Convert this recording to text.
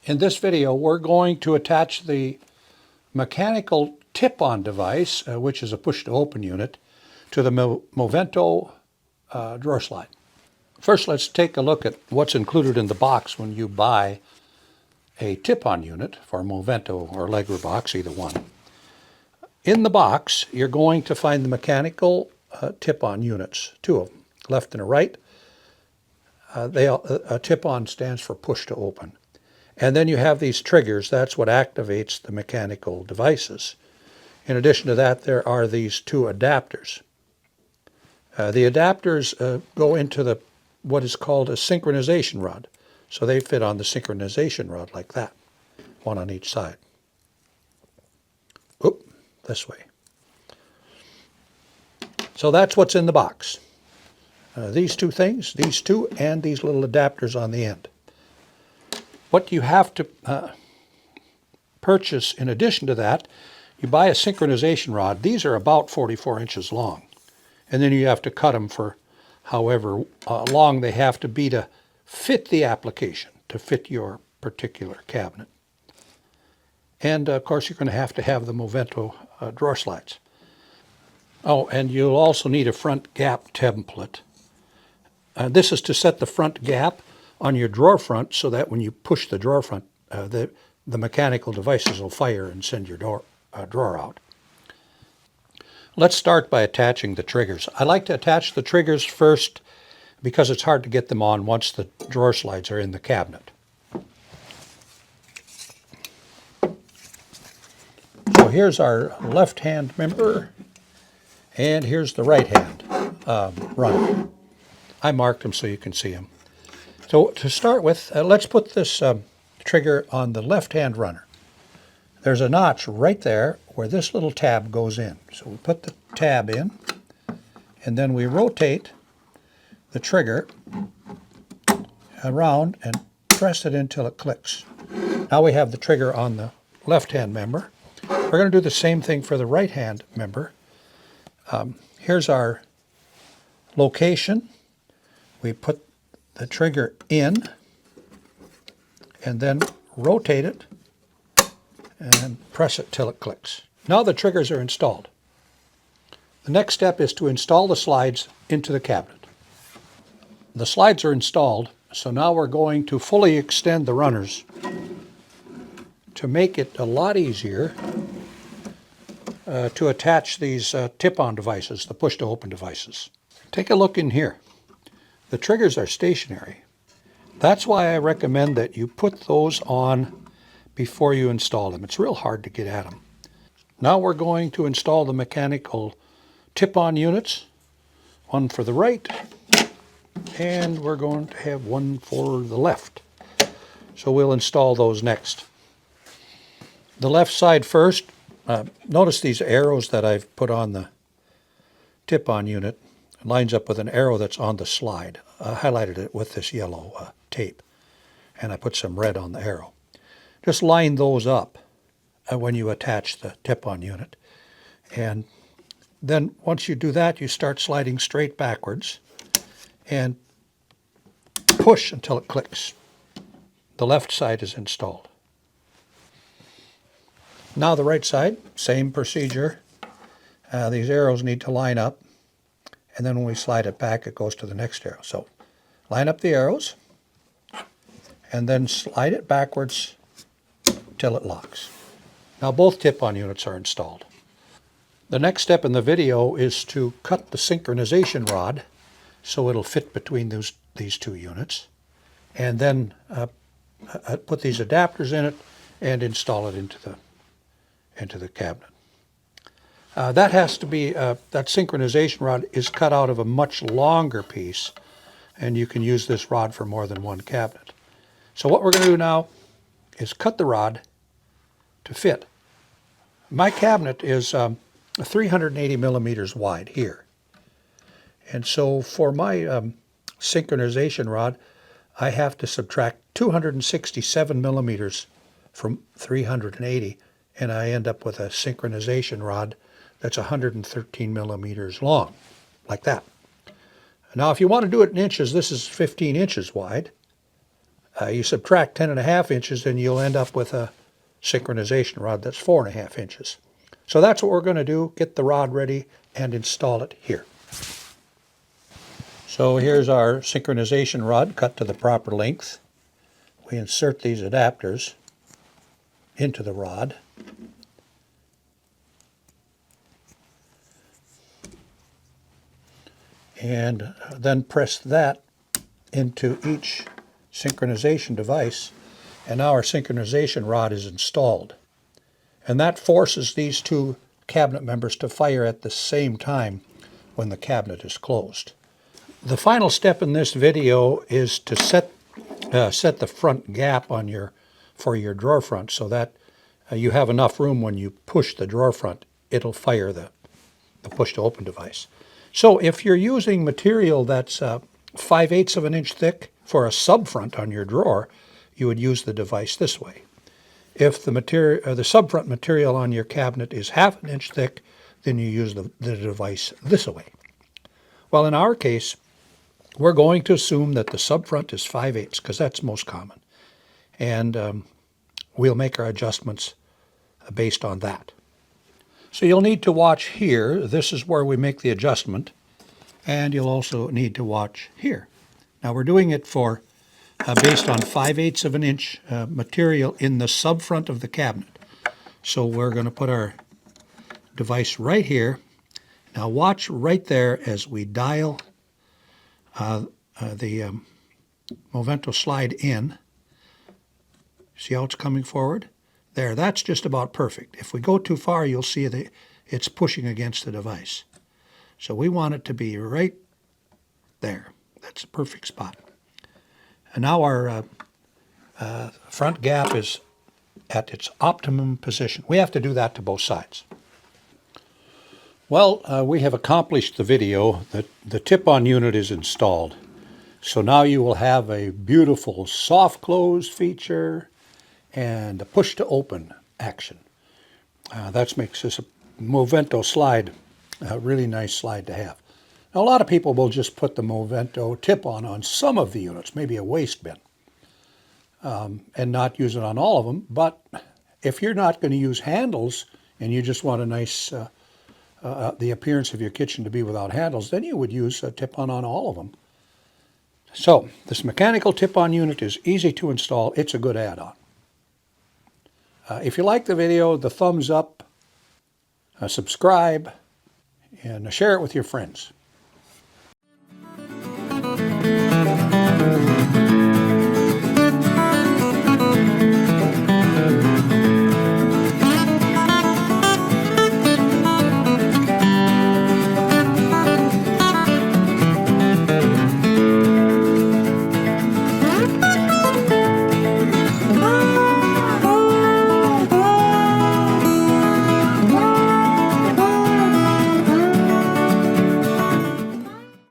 In this video, we're going to attach the mechanical tip-on device, which is a push-to-open unit, to the Movento drawer slide. First, let's take a look at what's included in the box when you buy a tip-on unit for Movento or Legger box, either one. In the box, you're going to find the mechanical tip-on units, two of them, left and a right. A tip-on stands for push-to-open. And then you have these triggers. That's what activates the mechanical devices. In addition to that, there are these two adapters. The adapters go into what is called a synchronization rod. So they fit on the synchronization rod like that, one on each side. Oop, this way. So that's what's in the box. These two things, these two, and these little adapters on the end. What you have to purchase in addition to that, you buy a synchronization rod. These are about 44 inches long. And then you have to cut them for however long they have to be to fit the application, to fit your particular cabinet. And of course, you're going to have the Movento drawer slides. Oh, and you'll also need a front gap template. This is to set the front gap on your drawer front so that when you push the drawer front, the mechanical devices will fire and send your drawer out. Let's start by attaching the triggers. I like to attach the triggers first because it's hard to get them on once the drawer slides are in the cabinet. So here's our left-hand member, and here's the right-hand runner. I marked them so you can see them. So to start with, let's put this trigger on the left-hand runner. There's a notch right there where this little tab goes in. So we put the tab in, and then we rotate the trigger around and press it until it clicks. Now we have the trigger on the left-hand member. We're going to do the same thing for the right-hand member. Here's our location. We put the trigger in and then rotate it and press it till it clicks. Now the triggers are installed. The next step is to install the slides into the cabinet. The slides are installed, so now we're going to fully extend the runners to make it a lot easier to attach these tip-on devices, the push-to-open devices. Take a look in here. The triggers are stationary. That's why I recommend that you put those on before you install them. It's real hard to get at them. Now we're going to install the mechanical tip-on units, one for the right, and we're going to have one for the left. So we'll install those next. The left side first. Notice these arrows that I've put on the tip-on unit. It lines up with an arrow that's on the slide. I highlighted it with this yellow tape, and I put some red on the arrow. Just line those up when you attach the tip-on unit. And then once you do that, you start sliding straight backwards and push until it clicks. The left side is installed. Now the right side, same procedure. These arrows need to line up, and then when we slide it back, it goes to the next arrow. So line up the arrows, and then slide it backwards till it locks. Now both tip-on units are installed. The next step in the video is to cut the synchronization rod so it'll fit between these two units, and then put these adapters in it and install it into the cabinet. That has to be, that synchronization rod is cut out of a much longer piece, and you can use this rod for more than one cabinet. So what we're going to do now is cut the rod to fit. My cabinet is 380 millimeters wide here. And so for my synchronization rod, I have to subtract 267 millimeters from 380, and I end up with a synchronization rod that's 113 millimeters long, like that. Now if you want to do it in inches, this is 15 inches wide, You subtract 10.5 inches and you'll end up with a synchronization rod that's 4.5 inches. So that's what we're going to do, get the rod ready and install it here. So here's our synchronization rod cut to the proper length. We insert these adapters into the rod. And then press that into each synchronization device. And now our synchronization rod is installed. And that forces these two cabinet members to fire at the same time when the cabinet is closed. The final step in this video is to set the front gap on for your drawer front so that you have enough room when you push the drawer front, it'll fire the push to open device. So if you're using material that's 5/8 of an inch thick for a subfront on your drawer, you would use the device this way. If the subfront material on your cabinet is 1/2 inch thick, then you use the device this way. Well, in our case, we're going to assume that the subfront is 5/8 because that's most common. And we'll make our adjustments based on that. So you'll need to watch here. This is where we make the adjustment. And you'll also need to watch here. Now we're doing it for based on 5/8 of an inch material in the subfront of the cabinet. So we're going to put our device right here. Now watch right there as we dial the Movento slide in. See how it's coming forward? There, that's just about perfect. If we go too far, you'll see that it's pushing against the device. So we want it to be right there. That's a perfect spot. And now our front gap is at its optimum position. We have to do that to both sides. Well, we have accomplished the video. The tip-on unit is installed. So now you will have a beautiful soft close feature and a push to open action. That makes this a Movento slide a really nice slide to have. Now, a lot of people will just put the Movento tip-on some of the units, maybe a waste bin, and not use it on all of them. But if you're not going to use handles and you just want a nice, the appearance of your kitchen to be without handles, then you would use a tip-on all of them. So this mechanical tip-on unit is easy to install. It's a good add-on. If you like the video, the thumbs up, subscribe, and share it with your friends.